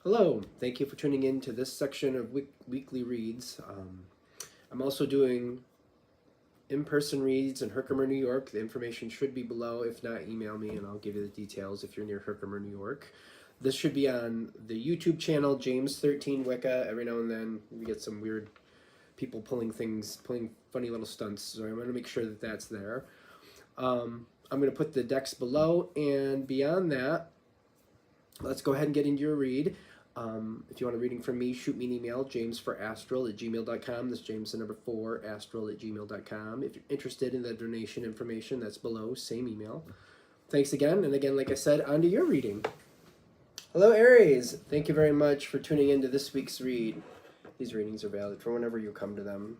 Hello, thank you for tuning in to this section of weekly reads. I'm also doing in-person reads in Herkimer, New York. The information should be below. If not, email me and I'll give you the details if you're near Herkimer, New York. This should be on the YouTube channel, James13 Wicca. Every now and then we get some weird people pulling funny little stunts, so I'm going to make sure that that's there. I'm going to put the decks below, and beyond that, let's go ahead and get into your read. If you want a reading from me, shoot me an email, jamesforastral@gmail.com. That's James the number 4, astral@gmail.com. If you're interested in the donation information, that's below, same email. Thanks again, and again, like I said, on to your reading. Hello, Aries. Thank you very much for tuning into this week's read. These readings are valid for whenever you come to them.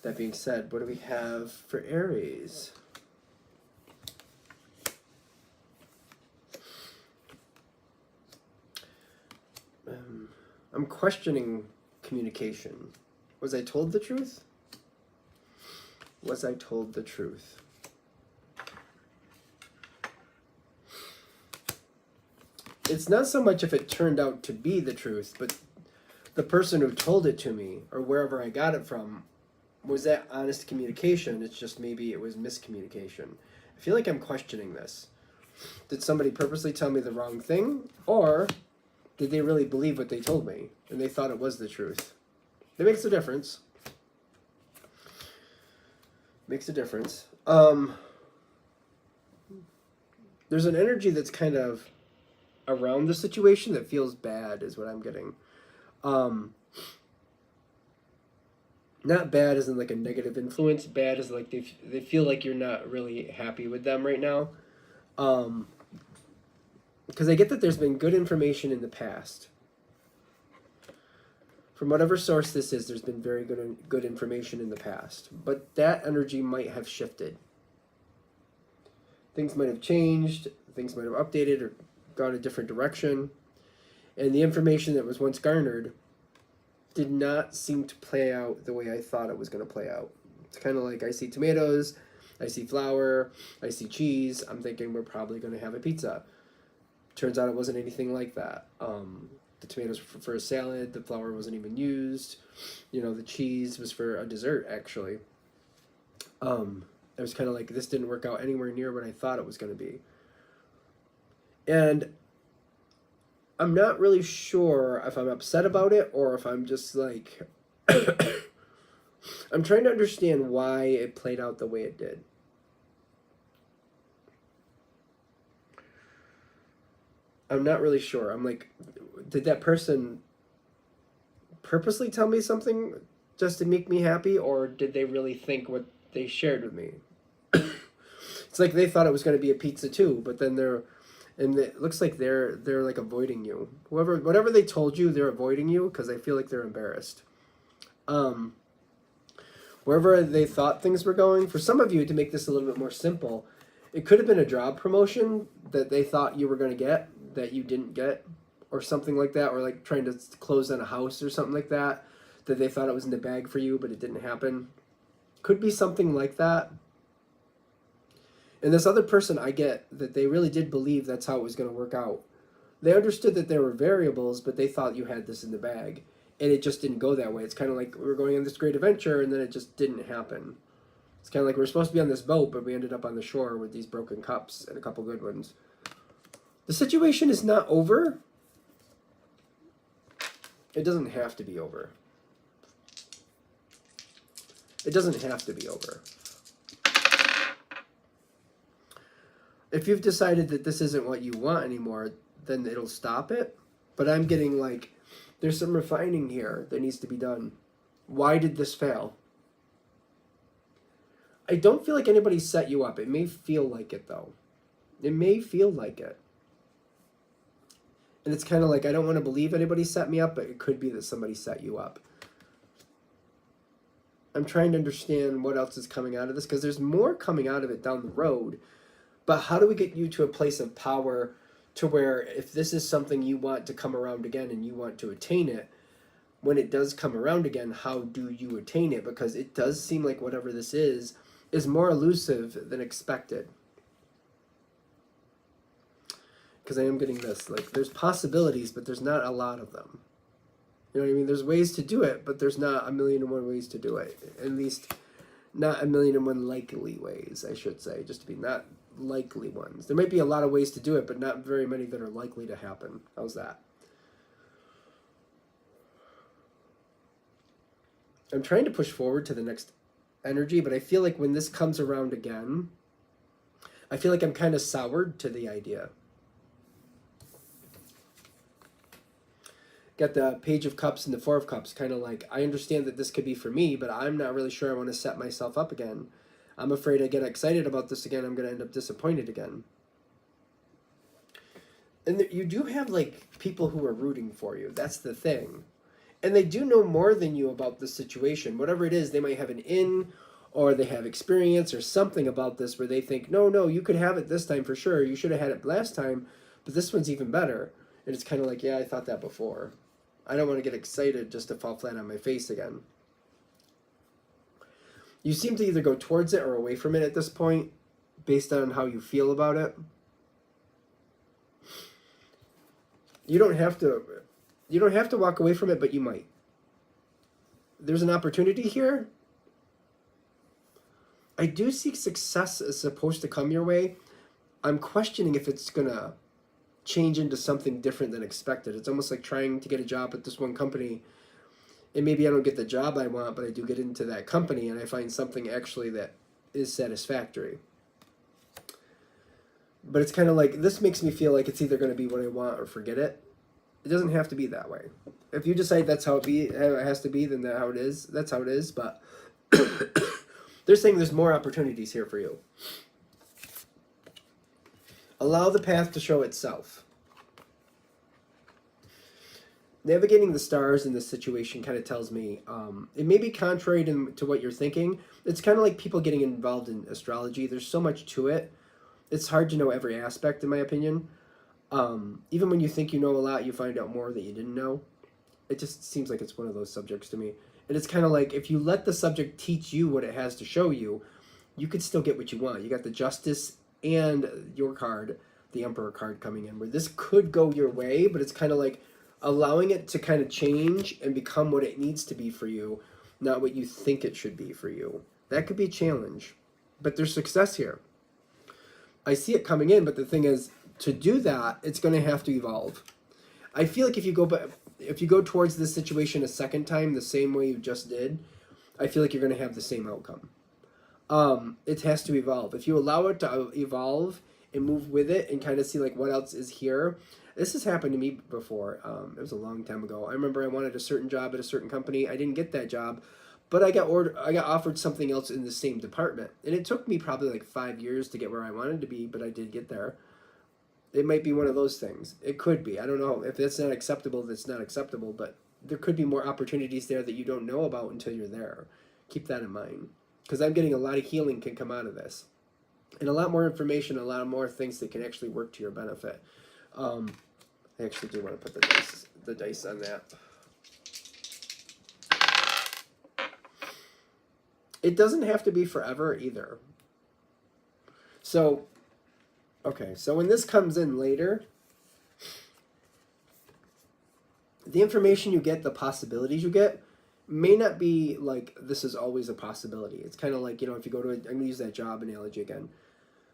That being said, what do we have for Aries? I'm questioning communication. Was I told the truth? Was I told the truth? It's not so much if it turned out to be the truth, but the person who told it to me, or wherever I got it from, was that honest communication? It's just maybe it was miscommunication. I feel like I'm questioning this. Did somebody purposely tell me the wrong thing? Or did they really believe what they told me and they thought it was the truth? It makes a difference. Makes a difference. There's an energy that's kind of around the situation that feels bad, is what I'm getting. Not bad as in like a negative influence. Bad as like they feel like you're not really happy with them right now. Because I get that there's been good information in the past. From whatever source this is, there's been very good information in the past. But that energy might have shifted. Things might have changed, things might have updated or gone a different direction. And the information that was once garnered did not seem to play out the way I thought it was going to play out. It's kind of like I see tomatoes, I see flour, I see cheese. I'm thinking we're probably going to have a pizza. Turns out it wasn't anything like that. The tomatoes were for a salad. The flour wasn't even used. You know, the cheese was for a dessert, actually. It was kind of like, this didn't work out anywhere near what I thought it was going to be. And I'm not really sure if I'm upset about it or if I'm just like... I'm trying to understand why it played out the way it did. I'm not really sure. I'm like, did that person purposely tell me something just to make me happy, or did they really think what they shared with me? It's like they thought it was going to be a pizza too, but then it looks like they're like avoiding you. Whatever they told you, they're avoiding you because I feel like they're embarrassed. Wherever they thought things were going, for some of you, to make this a little bit more simple, it could have been a job promotion that they thought you were going to get that you didn't get, or something like that, or like trying to close on a house or something like that they thought it was in the bag for you, but it didn't happen. Could be something like that. And this other person, I get that they really did believe that's how it was going to work out. They understood that there were variables, but they thought you had this in the bag, and it just didn't go that way. It's kind of like we were going on this great adventure, and then it just didn't happen. It's kind of like we were supposed to be on this boat, but we ended up on the shore with these broken cups and a couple good ones. The situation is not over. It doesn't have to be over. It doesn't have to be over. If you've decided that this isn't what you want anymore, then it'll stop it. But I'm getting like, there's some refining here that needs to be done. Why did this fail? I don't feel like anybody set you up. It may feel like it, though. It may feel like it. And it's kind of like, I don't want to believe anybody set me up, but it could be that somebody set you up. I'm trying to understand what else is coming out of this, because there's more coming out of it down the road. But how do we get you to a place of power to where if this is something you want to come around again and you want to attain it, when it does come around again, how do you attain it? Because it does seem like whatever this is more elusive than expected. because I am getting this. Like, there's possibilities, but there's not a lot of them. You know what I mean? There's ways to do it, but there's not 1,000,001 ways to do it. At least not 1,000,001 likely ways, I should say, just to be not likely ones. There might be a lot of ways to do it, but not very many that are likely to happen. How's that? I'm trying to push forward to the next energy, but I feel like when this comes around again, I feel like I'm kind of soured to the idea. Got the Page of Cups and the Four of Cups, kind of like, I understand that this could be for me, but I'm not really sure I want to set myself up again. I'm afraid I get excited about this again, I'm going to end up disappointed again. And you do have, like, people who are rooting for you. That's the thing. And they do know more than you about the situation. Whatever it is, they might have an in, or they have experience or something about this where they think, no, you could have it this time for sure. You should have had it last time, but this one's even better. And it's kind of like, yeah, I thought that before. I don't want to get excited just to fall flat on my face again. You seem to either go towards it or away from it at this point, based on how you feel about it. You don't have to walk away from it, but you might. There's an opportunity here. I do see success is supposed to come your way. I'm questioning if it's going to change into something different than expected. It's almost like trying to get a job at this one company, and maybe I don't get the job I want, but I do get into that company, and I find something actually that is satisfactory. But it's kind of like, this makes me feel like it's either going to be what I want or forget it. It doesn't have to be that way. If you decide that's how it has to be, then that's how it is. That's how it is, but they're saying there's more opportunities here for you. Allow the path to show itself. Navigating the stars in this situation kind of tells me, it may be contrary to what you're thinking. It's kind of like people getting involved in astrology. There's so much to it. It's hard to know every aspect, in my opinion. Even when you think you know a lot, you find out more that you didn't know. It just seems like it's one of those subjects to me. And it's kind of like, if you let the subject teach you what it has to show you, you could still get what you want. You got the Justice and your card, the Emperor card coming in, where this could go your way, but it's kind of like allowing it to kind of change and become what it needs to be for you, not what you think it should be for you. That could be a challenge, but there's success here. I see it coming in, but the thing is, to do that, it's going to have to evolve. I feel like if you go towards this situation a second time the same way you just did, I feel like you're going to have the same outcome. It has to evolve. If you allow it to evolve and move with it and kind of see like what else is here. This has happened to me before. It was a long time ago. I remember I wanted a certain job at a certain company. I didn't get that job, but I got offered something else in the same department. And it took me probably like 5 years to get where I wanted to be, but I did get there. It might be one of those things. It could be. I don't know. If that's not acceptable, that's not acceptable, but there could be more opportunities there that you don't know about until you're there. Keep that in mind. Because I'm getting a lot of healing can come out of this. And a lot more information, a lot more things that can actually work to your benefit. I actually do want to put the dice on that. It doesn't have to be forever either. So, okay, so when this comes in later, the information you get, the possibilities you get, may not be like this is always a possibility. It's kind of like, if you go to I'm going to use that job analogy again.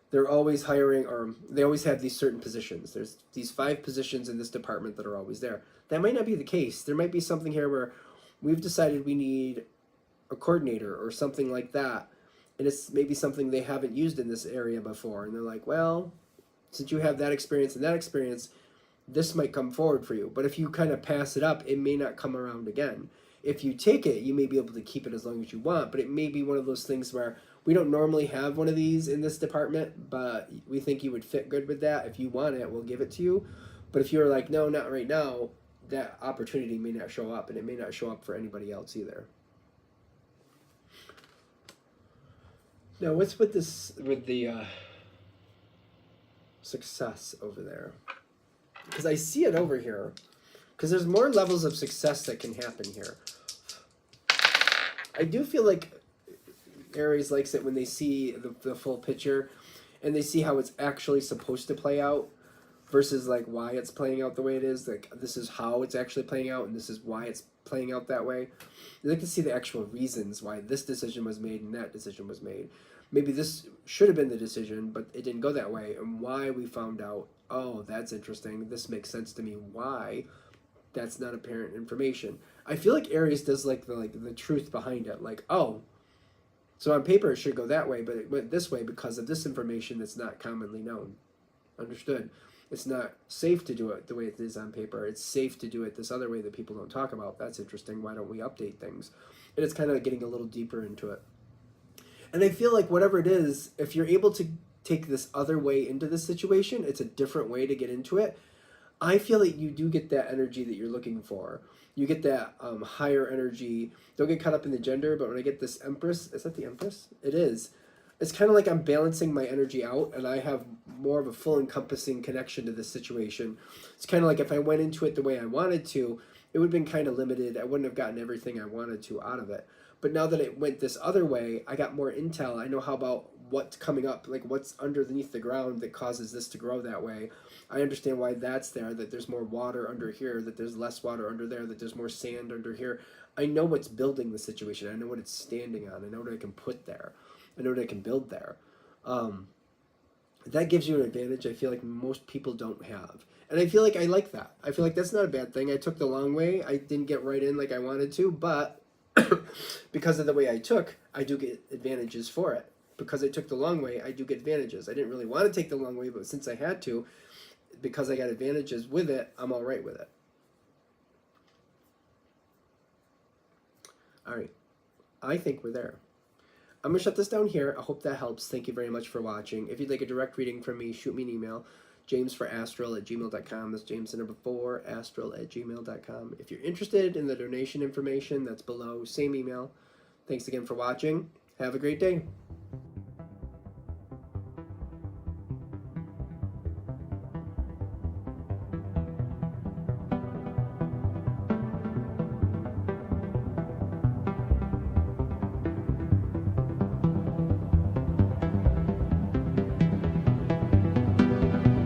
They're always hiring, or they always have these certain positions. There's these 5 positions in this department that are always there. That might not be the case. There might be something here where we've decided we need a coordinator or something like that. And it's maybe something they haven't used in this area before. And they're like, well, since you have that experience and that experience, this might come forward for you. But if you kind of pass it up, it may not come around again. If you take it, you may be able to keep it as long as you want, but it may be one of those things where we don't normally have one of these in this department, but we think you would fit good with that. If you want it, we'll give it to you. But if you're like, no, not right now, that opportunity may not show up, and it may not show up for anybody else either. Now, what's with this, with the success over there? Because I see it over here. Because there's more levels of success that can happen here. I do feel like Aries likes it when they see the full picture and they see how it's actually supposed to play out. versus like why it's playing out the way it is. Like this is how it's actually playing out, and this is why it's playing out that way. You like to see the actual reasons why this decision was made and that decision was made. Maybe this should have been the decision, but it didn't go that way, and why we found out, oh, that's interesting. This makes sense to me. Why? That's not apparent information. I feel like Aries does like the truth behind it. Like, oh, so on paper it should go that way, but it went this way because of this information that's not commonly known. Understood. It's not safe to do it the way it is on paper. It's safe to do it this other way that people don't talk about. That's interesting. Why don't we update things? And it's kind of getting a little deeper into it. And I feel like whatever it is, if you're able to take this other way into this situation, it's a different way to get into it. I feel like you do get that energy that you're looking for. You get that higher energy. Don't get caught up in the gender, but when I get this Empress, is that the Empress? It is. It's kind of like I'm balancing my energy out, and I have more of a full encompassing connection to this situation. It's kind of like if I went into it the way I wanted to, it would have been kind of limited. I wouldn't have gotten everything I wanted to out of it. But now that it went this other way, I got more intel. I know how about what's coming up, like what's underneath the ground that causes this to grow that way. I understand why that's there, that there's more water under here, that there's less water under there, that there's more sand under here. I know what's building the situation. I know what it's standing on. I know what I can put there. I know what I can build there. That gives you an advantage I feel like most people don't have. And I feel like I like that. I feel like that's not a bad thing. I took the long way. I didn't get right in like I wanted to, but because of the way I took, I do get advantages for it. Because I took the long way, I do get advantages. I didn't really want to take the long way, but since I had to, because I got advantages with it, I'm all right with it. All right. I think we're there. I'm going to shut this down here. I hope that helps. Thank you very much for watching. If you'd like a direct reading from me, shoot me an email. jamesforastral@gmail.com. That's James the number 4, astral@gmail.com. If you're interested in the donation information, that's below. Same email. Thanks again for watching. Have a great day.